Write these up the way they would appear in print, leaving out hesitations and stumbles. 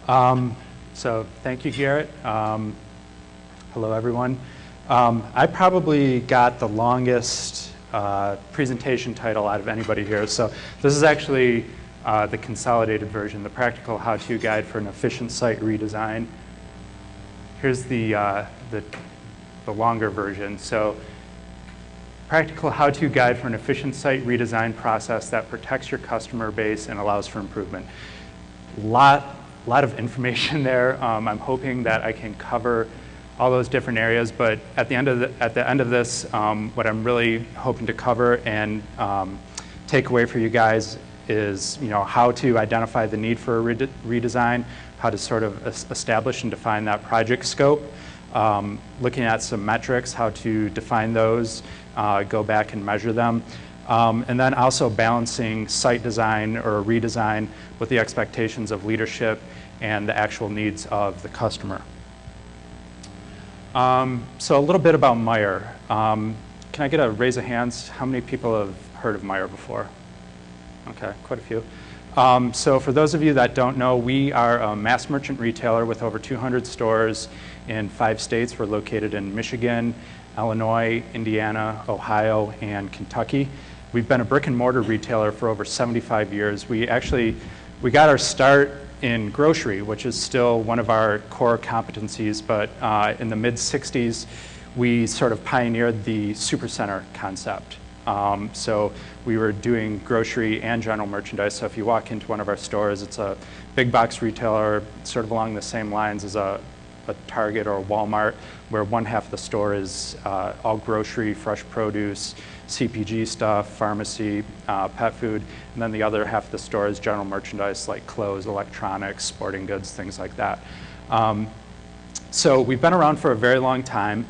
So thank you, Garrett. Hello, everyone. I probably got the longest presentation title out of anybody here. So this is actually the consolidated version, the practical how-to guide for an efficient site redesign. Here's the longer version. So practical how-to guide for an efficient site redesign process that protects your customer base and allows for improvement. Lot of information there. I'm hoping that I can cover all those different areas, but at the end of this, what I'm really hoping to cover and take away for you guys is, how to identify the need for a redesign, how to sort of establish and define that project scope, looking at some metrics, how to define those, go back and measure them, and then also balancing site design or redesign with the expectations of leadership and the actual needs of the customer. So a little bit about Meijer. Can I get a raise of hands? How many people have heard of Meijer before? Okay, quite a few. So for those of you that don't know, we are a mass merchant retailer with over 200 stores in 5 states. We're located in Michigan, Illinois, Indiana, Ohio, and Kentucky. We've been a brick and mortar retailer for over 75 years. We got our start in grocery, which is still one of our core competencies, but in the mid-60s, we sort of pioneered the supercenter concept. So we were doing grocery and general merchandise. So if you walk into one of our stores, it's a big box retailer, sort of along the same lines as a Target or a Walmart, where one half of the store is all grocery, fresh produce, CPG stuff, pharmacy, pet food, and then the other half of the store is general merchandise like clothes, electronics, sporting goods, things like that. So we've been around for a very long time.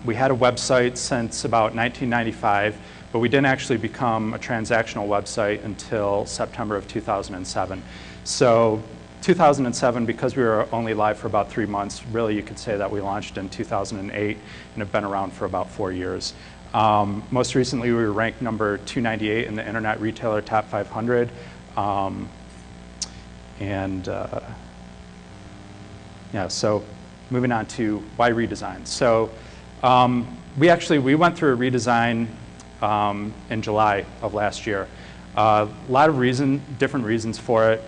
We had a website since about 1995, but we didn't actually become a transactional website until September of 2007. So 2007, because we were only live for about 3 months, really you could say that we launched in 2008 and have been around for about 4 years. Most recently, we were ranked number 298 in the Internet Retailer Top 500. Yeah, so moving on to why redesign. So we went through a redesign in July of last year. A lot of different reasons for it.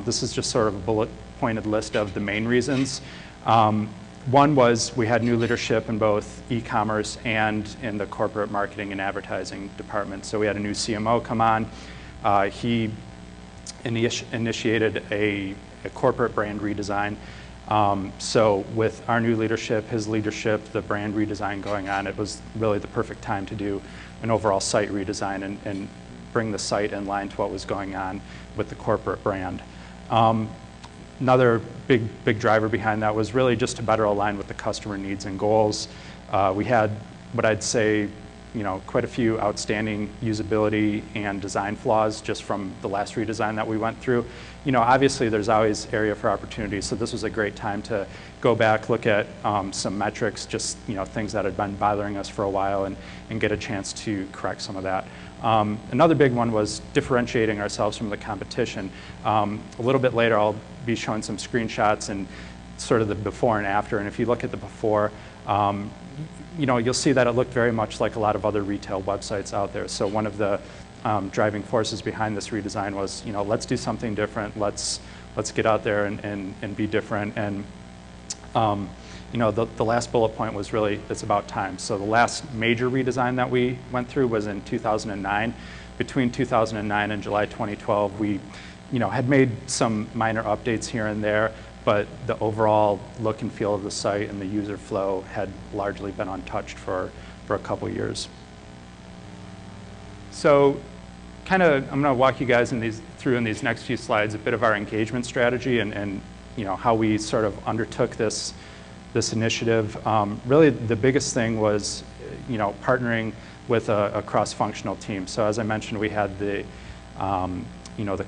This is just sort of a bullet-pointed list of the main reasons. One was we had new leadership in both e-commerce and in the corporate marketing and advertising department. So we had a new CMO come on. He initiated a corporate brand redesign. So with our new leadership, his leadership, the brand redesign going on, it was really the perfect time to do an overall site redesign and bring the site in line to what was going on with the corporate brand. Another big driver behind that was really just to better align with the customer needs and goals. We had what I'd say, quite a few outstanding usability and design flaws just from the last redesign that we went through. Obviously there's always area for opportunity, so this was a great time to go back, look at some metrics, just things that had been bothering us for a while and get a chance to correct some of that. Another big one was differentiating ourselves from the competition. A little bit later I'll be showing some screenshots and sort of the before and after, and if you look at the before, you'll see that it looked very much like a lot of other retail websites out there. So one of the driving forces behind this redesign was, let's do something different. Let's get out there and be different. And the last bullet point was really, it's about time. So the last major redesign that we went through was in 2009. Between 2009 and July 2012, we had made some minor updates here and there, but the overall look and feel of the site and the user flow had largely been untouched for a couple years. So I'm going to walk you guys through in these next few slides a bit of our engagement strategy and how we sort of undertook this initiative. Really the biggest thing was partnering with a cross-functional team. So as I mentioned, we had the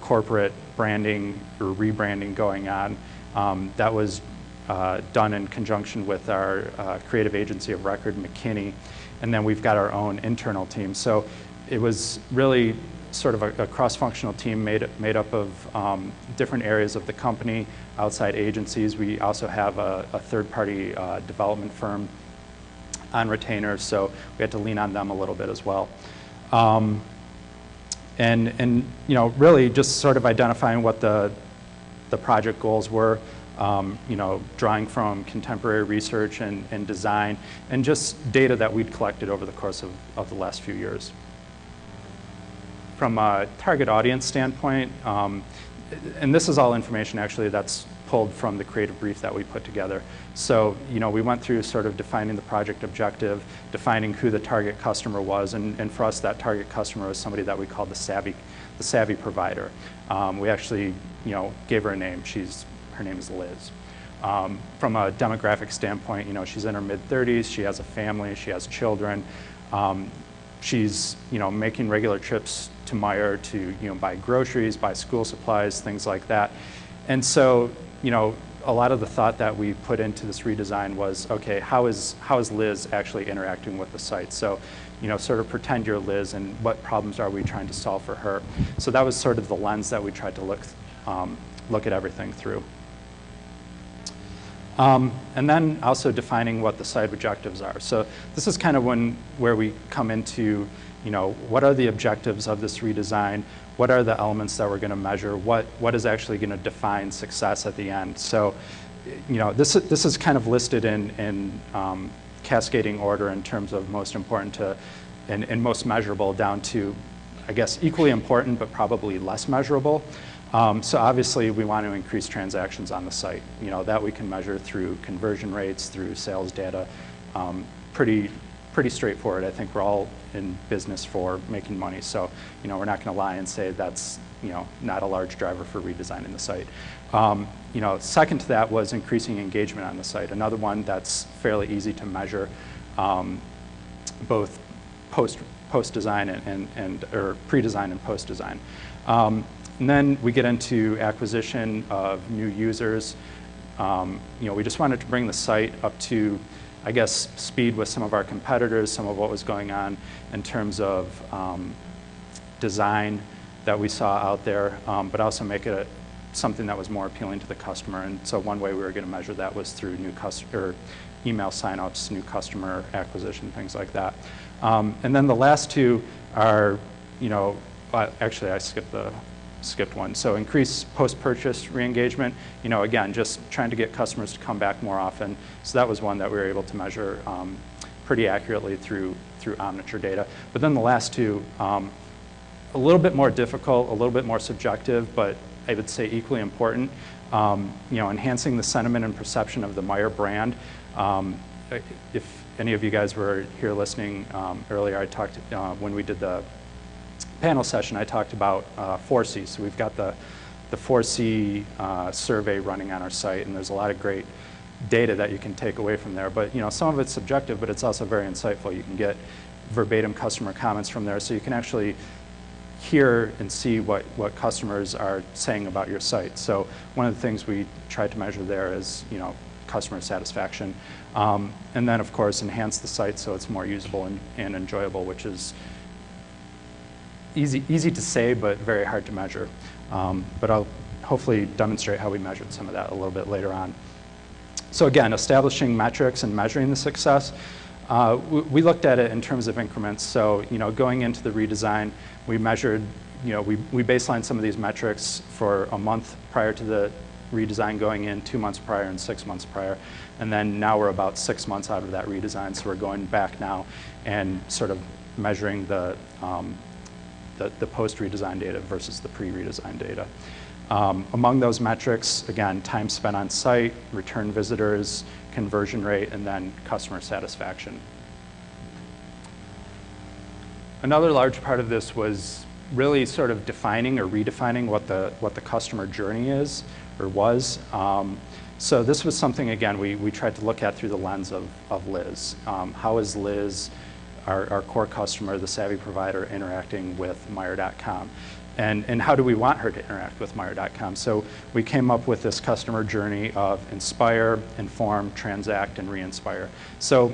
corporate branding or rebranding going on. That was done in conjunction with our creative agency of record, McKinney, and then we've got our own internal team. So it was really sort of a cross-functional team made up of different areas of the company, outside agencies. We also have a third-party development firm on retainer, so we had to lean on them a little bit as well. And you know, really just sort of identifying what the project goals were, you know, drawing from contemporary research and design, and just data that we'd collected over the course of the last few years. From a target audience standpoint, and this is all information actually that's pulled from the creative brief that we put together. So, you know, we went through sort of defining the project objective, defining who the target customer was, and for us that target customer was somebody that we called the savvy provider. We actually, you know, gave her a name. Her name is Liz. From a demographic standpoint, you know, she's in her mid-30s, she has a family, she has children. She's, you know, making regular trips to Meijer to, you know, buy groceries, buy school supplies, things like that. And so, you know, a lot of the thought that we put into this redesign was, okay, how is Liz actually interacting with the site? So, you know, sort of pretend you're Liz, and what problems are we trying to solve for her? So that was sort of the lens that we tried to look at everything through. And then also defining what the site objectives are. So this is kind of where we come into, you know, what are the objectives of this redesign? What are the elements that we're going to measure? What is actually going to define success at the end? So, you know, this is kind of listed in cascading order in terms of most important to and most measurable down to, I guess, equally important but probably less measurable. So obviously we want to increase transactions on the site. You know, that we can measure through conversion rates, through sales data. Pretty straightforward. I think we're all in business for making money. So, you know, we're not going to lie and say that's, you know, not a large driver for redesigning the site. You know, second to that was increasing engagement on the site. Another one that's fairly easy to measure, both post-design or pre-design and post-design. And then we get into acquisition of new users. You know, we just wanted to bring the site up to, I guess, speed with some of our competitors, some of what was going on in terms of design that we saw out there, but also make it something that was more appealing to the customer. And so one way we were going to measure that was through new customer email signups, new customer acquisition, things like that. And then the last two are, you know, actually I skipped one. So increase post-purchase re-engagement, you know, again, just trying to get customers to come back more often. So that was one that we were able to measure pretty accurately through Omniture data. But then the last two, a little bit more difficult, a little bit more subjective, but I would say equally important. You know, enhancing the sentiment and perception of the Meijer brand. If any of you guys were here listening earlier, I talked, when we did the panel session, I talked about 4C. So we've got the 4C survey running on our site, and there's a lot of great data that you can take away from there. But, you know, some of it's subjective, but it's also very insightful. You can get verbatim customer comments from there, so you can actually hear and see what customers are saying about your site. So one of the things we tried to measure there is, you know, customer satisfaction. And then, of course, enhance the site so it's more usable and enjoyable, which is easy to say, but very hard to measure. But I'll hopefully demonstrate how we measured some of that a little bit later on. So again, establishing metrics and measuring the success. We looked at it in terms of increments. So, you know, going into the redesign, we measured, you know, we baselined some of these metrics for a month prior to the redesign going in, 2 months prior and 6 months prior. And then now we're about 6 months out of that redesign. So we're going back now and sort of measuring the post-redesign data versus the pre-redesign data. Among those metrics, again, time spent on site, return visitors, conversion rate, and then customer satisfaction. Another large part of this was really sort of defining or redefining what the customer journey is or was. So this was something, again, we tried to look at through the lens of Liz. How is Liz, our core customer, the savvy provider, interacting with Meijer.com? And how do we want her to interact with Meijer.com? So we came up with this customer journey of inspire, inform, transact, and re-inspire. So,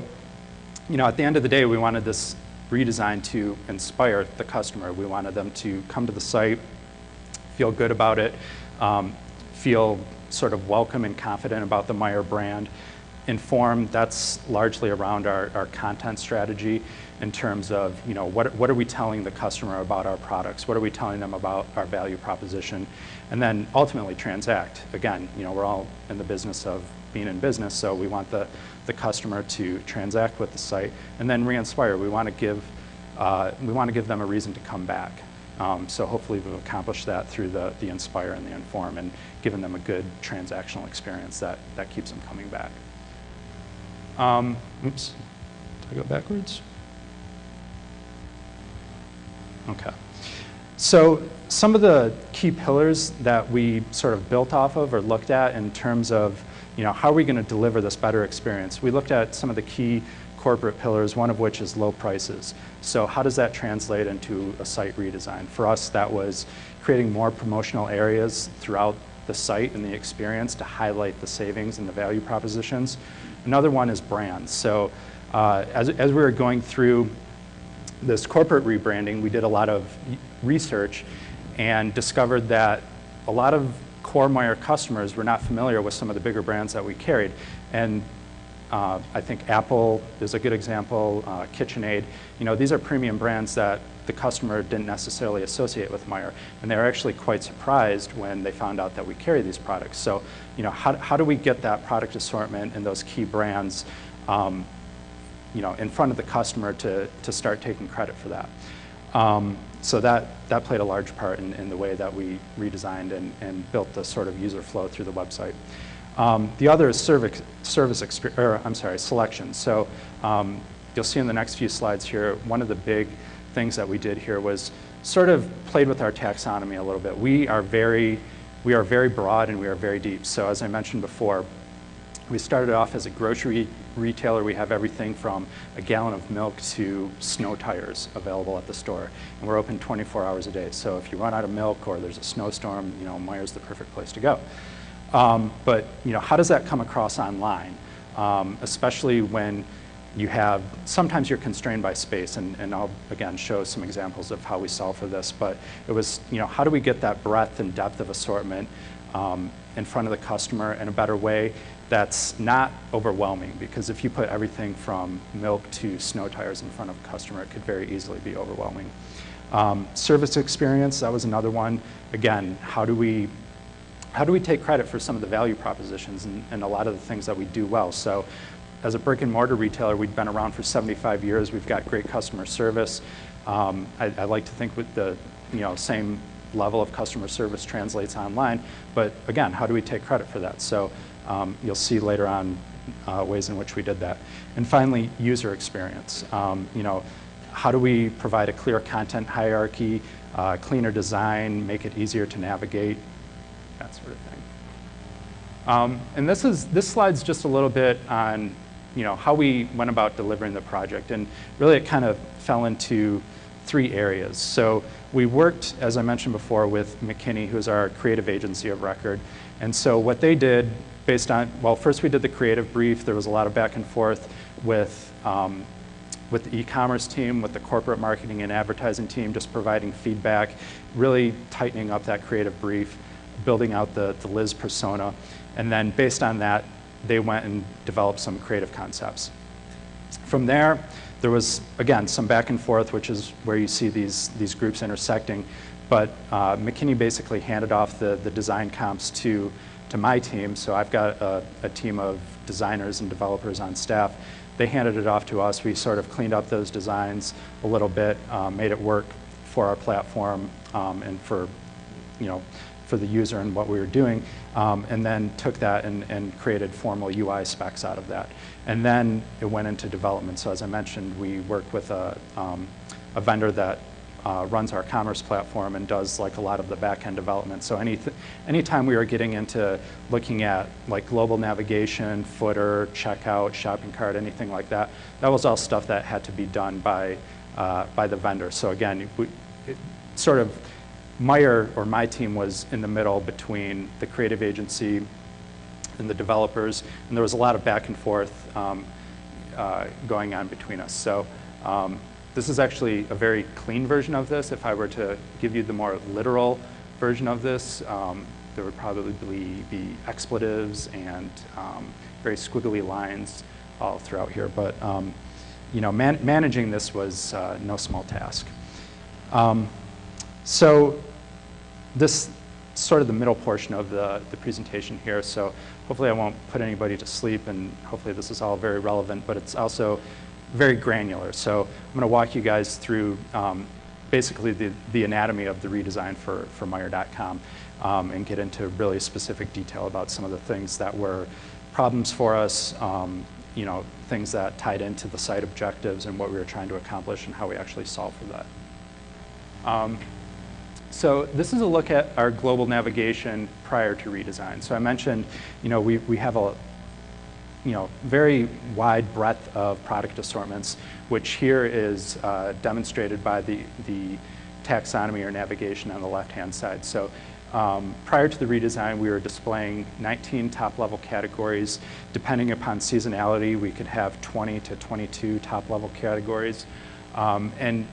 you know, at the end of the day, we wanted this redesigned to inspire the customer. We wanted them to come to the site, feel good about it, feel sort of welcome and confident about the Meijer brand. Informed, that's largely around our content strategy in terms of, what are we telling the customer about our products? What are we telling them about our value proposition? And then ultimately transact. Again, we're all in the business of being in business, so we want the customer to transact with the site, and then re-inspire. We want to give them a reason to come back. So hopefully we've accomplished that through the inspire and the inform, and given them a good transactional experience that keeps them coming back. Oops, did I go backwards? Okay. So some of the key pillars that we sort of built off of or looked at in terms of, how are we going to deliver this better experience? We looked at some of the key corporate pillars, one of which is low prices. So how does that translate into a site redesign? For us, that was creating more promotional areas throughout the site and the experience to highlight the savings and the value propositions. Another one is brands. So as we were going through this corporate rebranding, we did a lot of research and discovered that a lot of core Meijer customers were not familiar with some of the bigger brands that we carried. And I think Apple is a good example, KitchenAid. These are premium brands that the customer didn't necessarily associate with Meijer, and they were actually quite surprised when they found out that we carry these products. So, how do we get that product assortment and those key brands, in front of the customer to start taking credit for that? So that played a large part in the way that we redesigned and built the sort of user flow through the website. The other is selection. So you'll see in the next few slides here, one of the big things that we did here was sort of played with our taxonomy a little bit. We are very broad and we are very deep. So as I mentioned before, we started off as a grocery retailer. We have everything from a gallon of milk to snow tires available at the store. And we're open 24 hours a day. So if you run out of milk or there's a snowstorm, Meijer's the perfect place to go. But how does that come across online? Especially when sometimes you're constrained by space, and I'll again show some examples of how we solve for this, but it was, how do we get that breadth and depth of assortment in front of the customer in a better way that's not overwhelming? Because if you put everything from milk to snow tires in front of a customer, it could very easily be overwhelming. Service experience, that was another one. Again, how do we take credit for some of the value propositions and a lot of the things that we do well? So as a brick and mortar retailer, we've been around for 75 years. We've got great customer service. I like to think with the same level of customer service translates online. But again, how do we take credit for that? So you'll see later on ways in which we did that. And finally, user experience. How do we provide a clear content hierarchy, cleaner design, make it easier to navigate, that sort of thing. And this slide's just a little bit on how we went about delivering the project. And really it kind of fell into 3 areas. So we worked, as I mentioned before, with McKinney, who's our creative agency of record. And so what they did based on, well, first we did the creative brief. There was a lot of back and forth with the e-commerce team, with the corporate marketing and advertising team, just providing feedback, really tightening up that creative brief, building out the Liz persona. And then based on that, they went and developed some creative concepts. From there was, again, some back and forth, which is where you see these groups intersecting. But McKinney basically handed off the design comps to my team. So I've got a team of designers and developers on staff. They handed it off to us. We sort of cleaned up those designs a little bit, made it work for our platform and for the user and what we were doing, and then took that and created formal UI specs out of that. And then it went into development. So as I mentioned, we work with a vendor that runs our commerce platform and does like a lot of the back-end development. So anytime we were getting into looking at like global navigation, footer, checkout, shopping cart, anything like that, that was all stuff that had to be done by the vendor. So again, sort of Meijer, or my team, was in the middle between the creative agency and the developers, and there was a lot of back and forth going on between us. So This is actually a very clean version of this. If I were to give you the more literal version of this, there would probably be expletives and very squiggly lines all throughout here. But you know, managing this was no small task. So this sort of the middle portion of the presentation here. So hopefully I won't put anybody to sleep, and hopefully this is all very relevant, but it's also very granular. So I'm going to walk you guys through basically the anatomy of the redesign for Meijer.com and get into really specific detail about some of the things that were problems for us, you know, things that tied into the site objectives and what we were trying to accomplish and how we actually solved for that. So this is a look at our global navigation prior to redesign. So I mentioned, you know, we have a very wide breadth of product assortments, which here is demonstrated by the taxonomy or navigation on the left-hand side. So prior to the redesign, we were displaying 19 top-level categories. Depending upon seasonality, we could have 20 to 22 top-level categories. And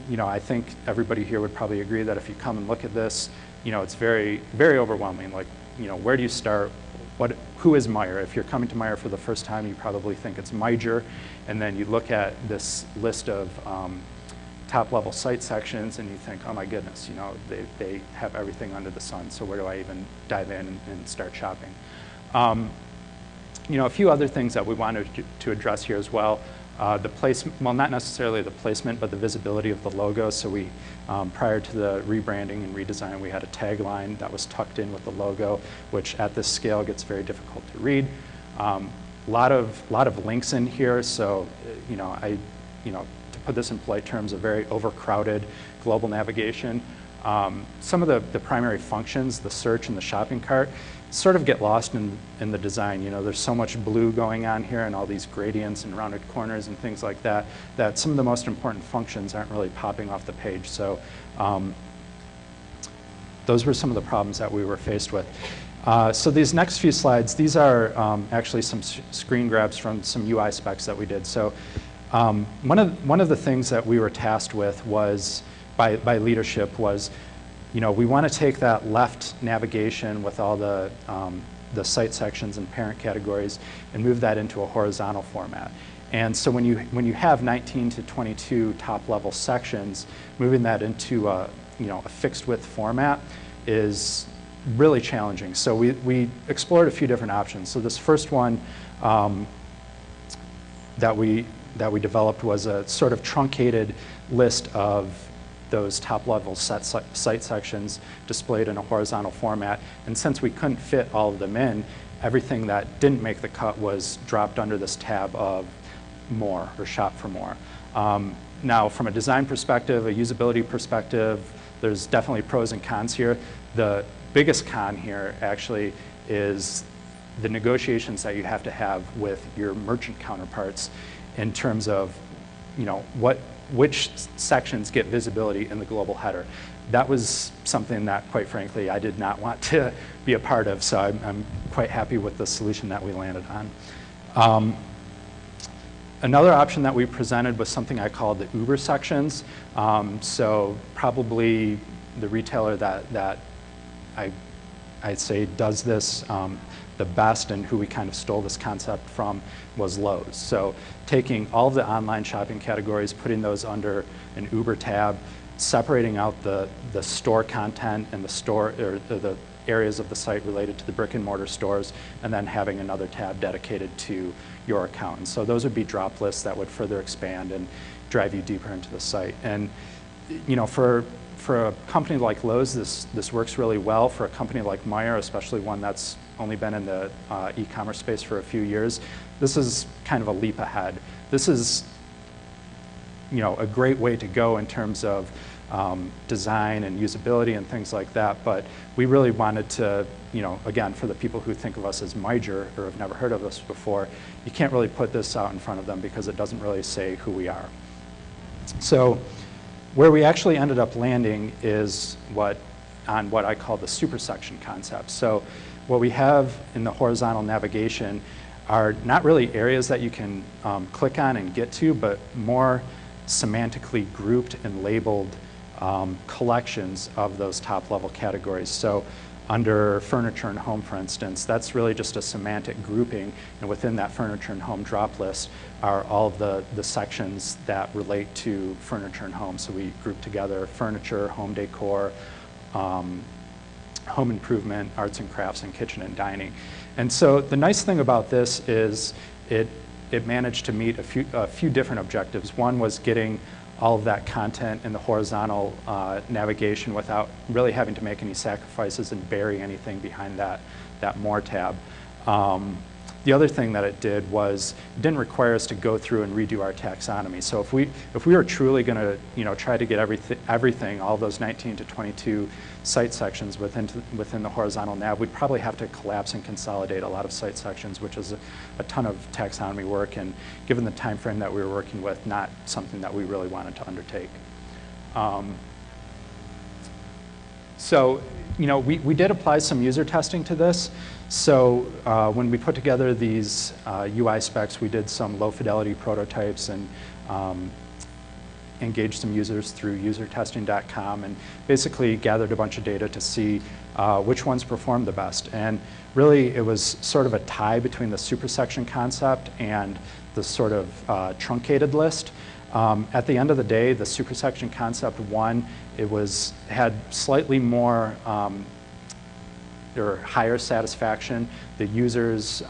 you know, I think everybody here would probably agree that if you come and look at this, you know, it's very, very overwhelming. Like, you know, where do you start? Who is Meijer? If you're coming to Meijer for the first time, you probably think it's Meijer, and then you look at this list of top-level site sections, and you think, oh my goodness, you know, they have everything under the sun. So where do I even dive in and start shopping? You know, a few other things that we wanted to address here as well. The placement, well, not necessarily the placement, but the visibility of the logo. So we, prior to the rebranding and redesign, we had a tagline that was tucked in with the logo, which at this scale gets very difficult to read. Lot of links in here. So, you know, to put this in polite terms, a very overcrowded global navigation. Some of the primary functions, the search and the shopping cart, sort of get lost in the design. You know, there's so much blue going on here and all these gradients and rounded corners and things like that, that some of the most important functions aren't really popping off the page. So those were some of the problems that we were faced with. So these next few slides, these are actually some screen grabs from some UI specs that we did. So one of the things that we were tasked with was, by leadership, was, you know, we want to take that left navigation with all the site sections and parent categories and move that into a horizontal format. And so when you have 19 to 22 top-level sections, moving that into a fixed width format is really challenging. So we explored a few different options. So this first one that we developed was a sort of truncated list of those top-level site sections displayed in a horizontal format. And since we couldn't fit all of them in, everything that didn't make the cut was dropped under this tab of more, or shop for more. Now, from a design perspective, a usability perspective, there's definitely pros and cons here. The biggest con here actually is the negotiations that you have to have with your merchant counterparts in terms of, you know, which sections get visibility in the global header. That was something that, quite frankly, I did not want to be a part of, so I'm quite happy with the solution that we landed on. Another option that we presented was something I called the Uber sections. So probably the retailer that I'd say does this the best and who we kind of stole this concept from was Lowe's. So taking all of the online shopping categories, putting those under an Uber tab, separating out the store content and the store, or the areas of the site related to the brick and mortar stores, and then having another tab dedicated to your account. And so those would be drop lists that would further expand and drive you deeper into the site. And you know, for a company like Lowe's, this works really well. For a company like Meijer, especially one that's only been in the e-commerce space for a few years, this is kind of a leap ahead. This is, you know, a great way to go in terms of design and usability and things like that. But we really wanted to, you know, again, for the people who think of us as Meijer or have never heard of us before, you can't really put this out in front of them because it doesn't really say who we are. So where we actually ended up landing is on what I call the supersection concept. So what we have in the horizontal navigation are not really areas that you can click on and get to, but more semantically grouped and labeled collections of those top-level categories. So under furniture and home, for instance, that's really just a semantic grouping, and within that furniture and home drop list are all of the sections that relate to furniture and home. So we group together furniture, home decor, home improvement, arts and crafts, and kitchen and dining. And so the nice thing about this is it managed to meet a few different objectives. One was getting all of that content in the horizontal navigation without really having to make any sacrifices and bury anything behind that More tab. The other thing that it did was it didn't require us to go through and redo our taxonomy. So if we were truly going to try to get everything, all those 19 to 22 site sections within the horizontal nav, we'd probably have to collapse and consolidate a lot of site sections, which is a ton of taxonomy work, and given the time frame that we were working with, not something that we really wanted to undertake. So we did apply some user testing to this. So when we put together these UI specs, we did some low fidelity prototypes and engaged some users through usertesting.com and basically gathered a bunch of data to see which ones performed the best. And really it was sort of a tie between the supersection concept and the sort of truncated list. At the end of the day, the supersection concept won. It had slightly more or higher satisfaction. The users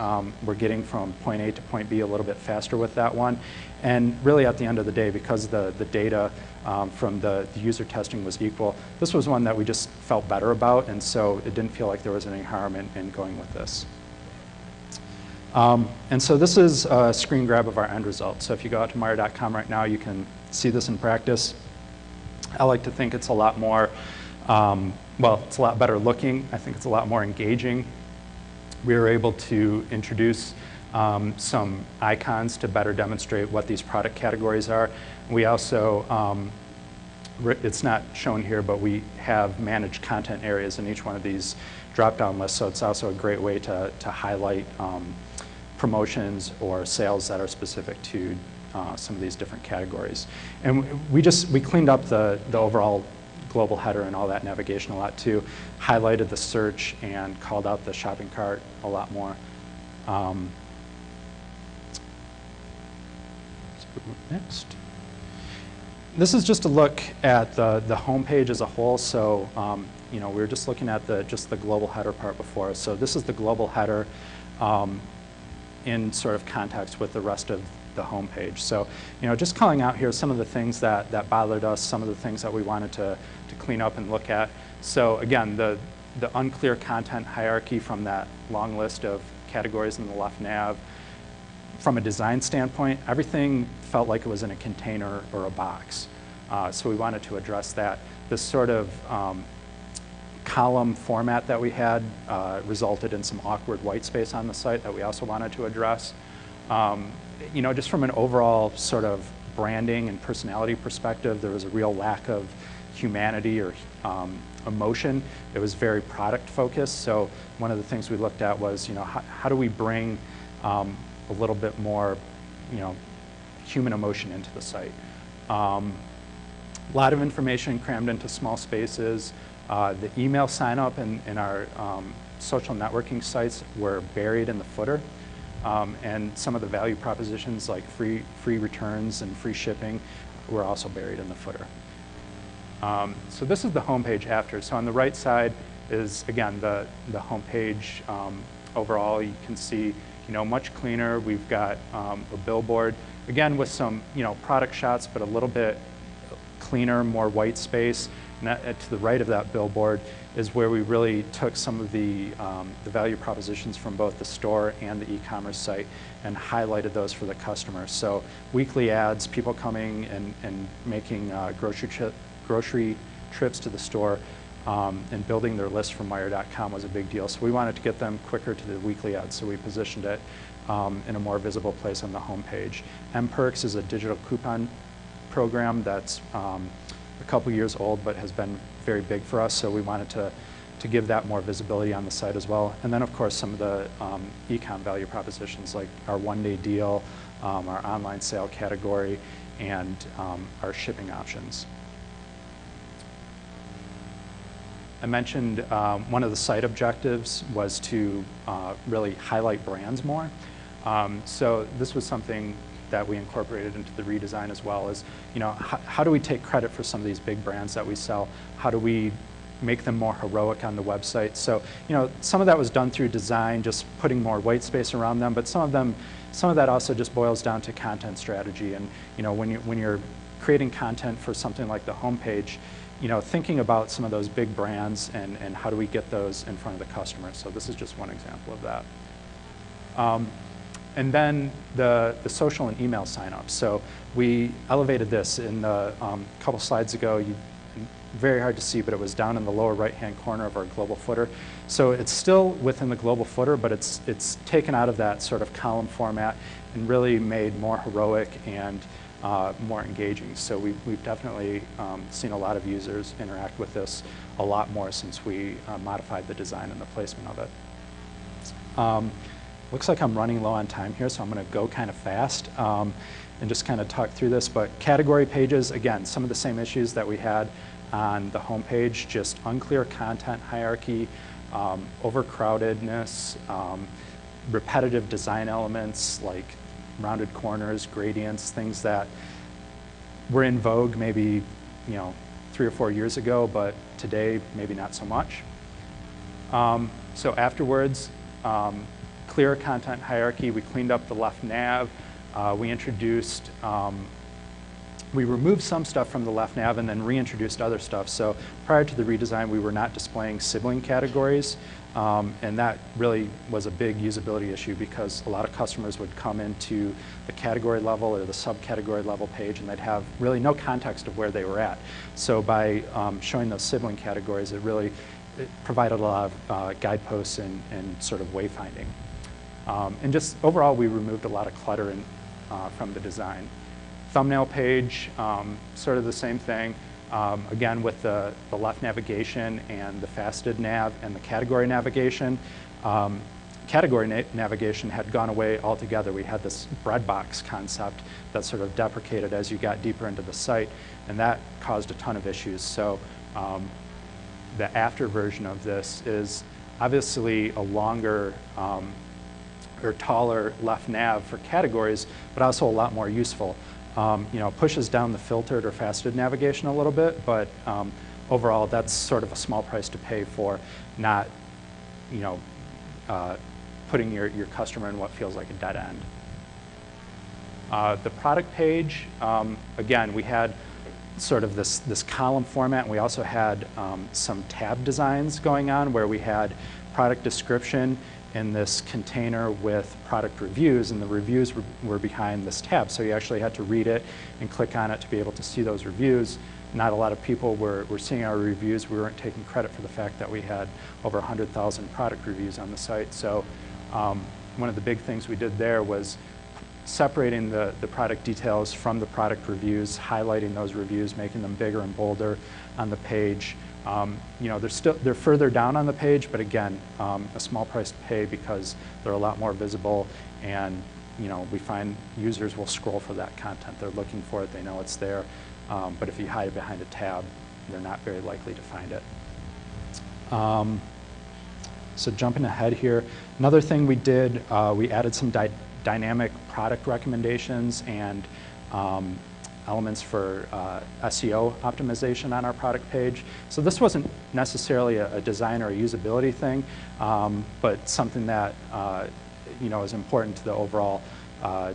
were getting from point A to point B a little bit faster with that one. And really at the end of the day, because the data from the user testing was equal, this was one that we just felt better about, and so it didn't feel like there was any harm in going with this. And so this is a screen grab of our end result. So if you go out to Meijer.com right now, you can see this in practice. I like to think it's a lot more, well, it's a lot better looking. I think it's a lot more engaging. We were able to introduce some icons to better demonstrate what these product categories are. We also, it's not shown here, but we have managed content areas in each one of these drop-down lists, so it's also a great way to highlight promotions or sales that are specific to some of these different categories. And we cleaned up the overall global header and all that navigation a lot too, highlighted the search and called out the shopping cart a lot more. Next. This is just a look at the home page as a whole. So we were just looking at just the global header part before. So this is the global header in sort of context with the rest of the home page. So just calling out here some of the things that bothered us, some of the things that we wanted to clean up and look at. So again, the unclear content hierarchy from that long list of categories in the left nav. From a design standpoint, everything felt like it was in a container or a box. So we wanted to address that. This sort of column format that we had resulted in some awkward white space on the site that we also wanted to address. Just from an overall sort of branding and personality perspective, there was a real lack of humanity or emotion. It was very product focused. So one of the things we looked at was, how do we bring a little bit more, human emotion into the site. A lot of information crammed into small spaces. The email sign up in our social networking sites were buried in the footer. And some of the value propositions like free returns and free shipping were also buried in the footer. So this is the home page after. So on the right side is, again, the home page overall. You can see much cleaner. We've got a billboard, again with some product shots, but a little bit cleaner, more white space. And to the right of that billboard is where we really took some of the value propositions from both the store and the e-commerce site and highlighted those for the customer. So weekly ads, people coming and making grocery trips to the store and building their list from Meijer.com was a big deal. So we wanted to get them quicker to the weekly ads, so we positioned it in a more visible place on the home page. M-Perks is a digital coupon program that's a couple years old but has been very big for us, so we wanted to give that more visibility on the site as well. And then of course some of the e-com value propositions like our one-day deal, our online sale category, and our shipping options. I mentioned one of the site objectives was to really highlight brands more. So this was something that we incorporated into the redesign as well, as, how do we take credit for some of these big brands that we sell? How do we make them more heroic on the website? So, some of that was done through design, just putting more white space around them, but some of that also just boils down to content strategy. And, when you're creating content for something like the homepage, thinking about some of those big brands and how do we get those in front of the customer. So this is just one example of that. And then the social and email signups. So we elevated this in a couple slides ago. Very hard to see, but it was down in the lower right-hand corner of our global footer. So it's still within the global footer, but it's taken out of that sort of column format and really made more heroic and more engaging. So we've definitely seen a lot of users interact with this a lot more since we modified the design and the placement of it. Looks like I'm running low on time here, so I'm going to go kind of fast and just kind of talk through this. But category pages, again, some of the same issues that we had on the home page, just unclear content hierarchy, overcrowdedness, repetitive design elements like rounded corners, gradients, things that were in vogue maybe 3 or 4 years ago, but today maybe not so much. So afterwards, clear content hierarchy. We cleaned up the left nav. We removed some stuff from the left nav and then reintroduced other stuff. So prior to the redesign, we were not displaying sibling categories. And that really was a big usability issue because a lot of customers would come into the category level or the subcategory level page and they'd have really no context of where they were at. So by showing those sibling categories, it provided a lot of guideposts and sort of wayfinding. And just overall, we removed a lot of clutter from the design. Thumbnail page, sort of the same thing. Again, with the left navigation and the faceted nav and the category navigation. Category navigation had gone away altogether. We had this Breadbox concept that sort of deprecated as you got deeper into the site, and that caused a ton of issues. So the after version of this is obviously a longer or taller left nav for categories, but also a lot more useful. Pushes down the filtered or faceted navigation a little bit, but overall, that's sort of a small price to pay for not, putting your customer in what feels like a dead end. The product page, again, we had sort of this column format, and we also had some tab designs going on where we had product description in this container with product reviews, and the reviews were behind this tab. So you actually had to read it and click on it to be able to see those reviews. Not a lot of people were seeing our reviews. We weren't taking credit for the fact that we had over 100,000 product reviews on the site. So one of the big things we did there was separating the product details from the product reviews, highlighting those reviews, making them bigger and bolder on the page. They're further down on the page, but again, a small price to pay because they're a lot more visible, and we find users will scroll for that content. They're looking for it, they know it's there, but if you hide it behind a tab, they're not very likely to find it. So jumping ahead here, another thing we did, we added some dynamic product recommendations and elements for SEO optimization on our product page. So this wasn't necessarily a design or a usability thing, but something that is important to the overall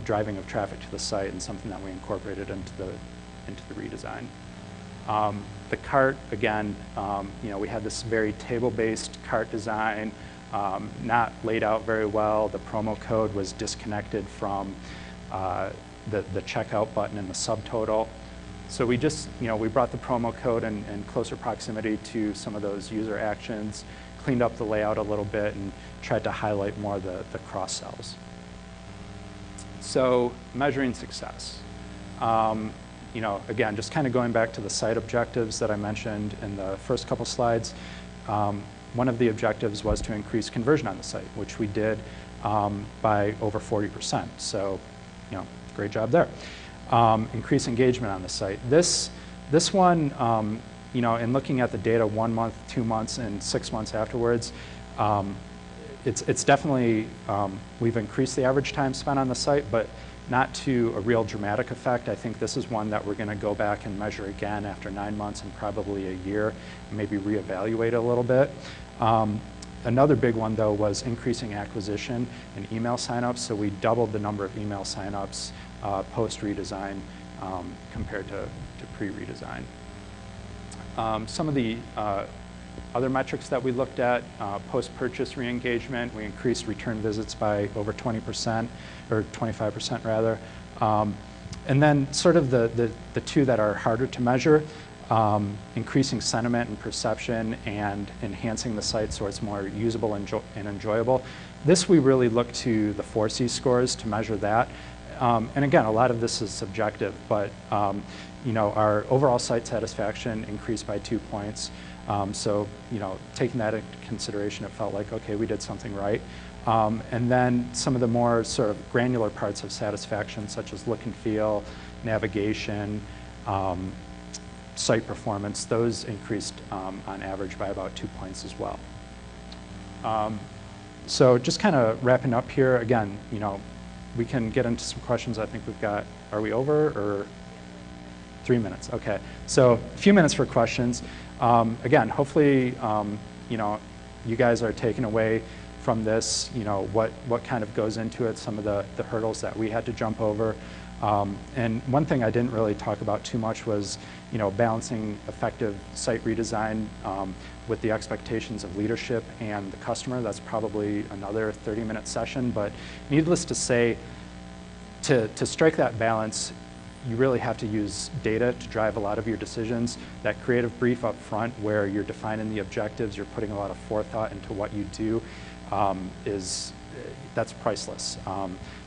driving of traffic to the site, and something that we incorporated into the redesign. The cart, again, we had this very table-based cart design, not laid out very well. The promo code was disconnected from the checkout button and the subtotal. So we just, we brought the promo code in closer proximity to some of those user actions, cleaned up the layout a little bit, and tried to highlight more the cross-sells. So measuring success. Again, just kind of going back to the site objectives that I mentioned in the first couple slides, one of the objectives was to increase conversion on the site, which we did by over 40%. So, great job there. increase engagement on the site. This one, you know, in looking at the data 1 month, 2 months, and 6 months afterwards, it's definitely, we've increased the average time spent on the site, but not to a real dramatic effect. I think this is one that we're going to go back and measure again after 9 months and probably a year, and maybe reevaluate a little bit. Another big one, though, was increasing acquisition and email signups. So we doubled the number of email signups post-redesign compared to pre-redesign. Some of the other metrics that we looked at, post-purchase re-engagement, we increased return visits by over 20%, or 25% rather. And then sort of the two that are harder to measure, increasing sentiment and perception and enhancing the site so it's more usable and enjoyable. This we really look to the 4C scores to measure that. And again, a lot of this is subjective, but you know, our overall site satisfaction increased by 2 points. So, you know, taking that into consideration, it felt like, okay, we did something right. And then some of the more sort of granular parts of satisfaction, such as look and feel, navigation, site performance, those increased on average by about 2 points as well. So just kind of wrapping up here, again, you know, we can get into some questions. I think we've got, are we over, or 3 minutes? Okay, so a few minutes for questions. Again, hopefully, you know, you guys are taking away from this, you know, what kind of goes into it, some of the hurdles that we had to jump over. And one thing I didn't really talk about too much was, you know, balancing effective site redesign with the expectations of leadership and the customer. That's probably another 30-minute session, but needless to say, to strike that balance, you really have to use data to drive a lot of your decisions. That creative brief up front where you're defining the objectives, you're putting a lot of forethought into what you do, that's priceless.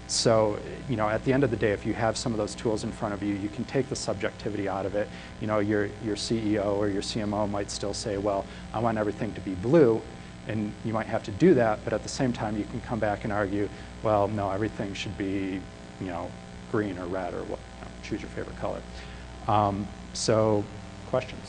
So, you know, at the end of the day, if you have some of those tools in front of you, you can take the subjectivity out of it. You know, your CEO or your CMO might still say, well, I want everything to be blue, and you might have to do that, but at the same time, you can come back and argue, well, no, everything should be, you know, green or red or what, you know, choose your favorite color. So, questions?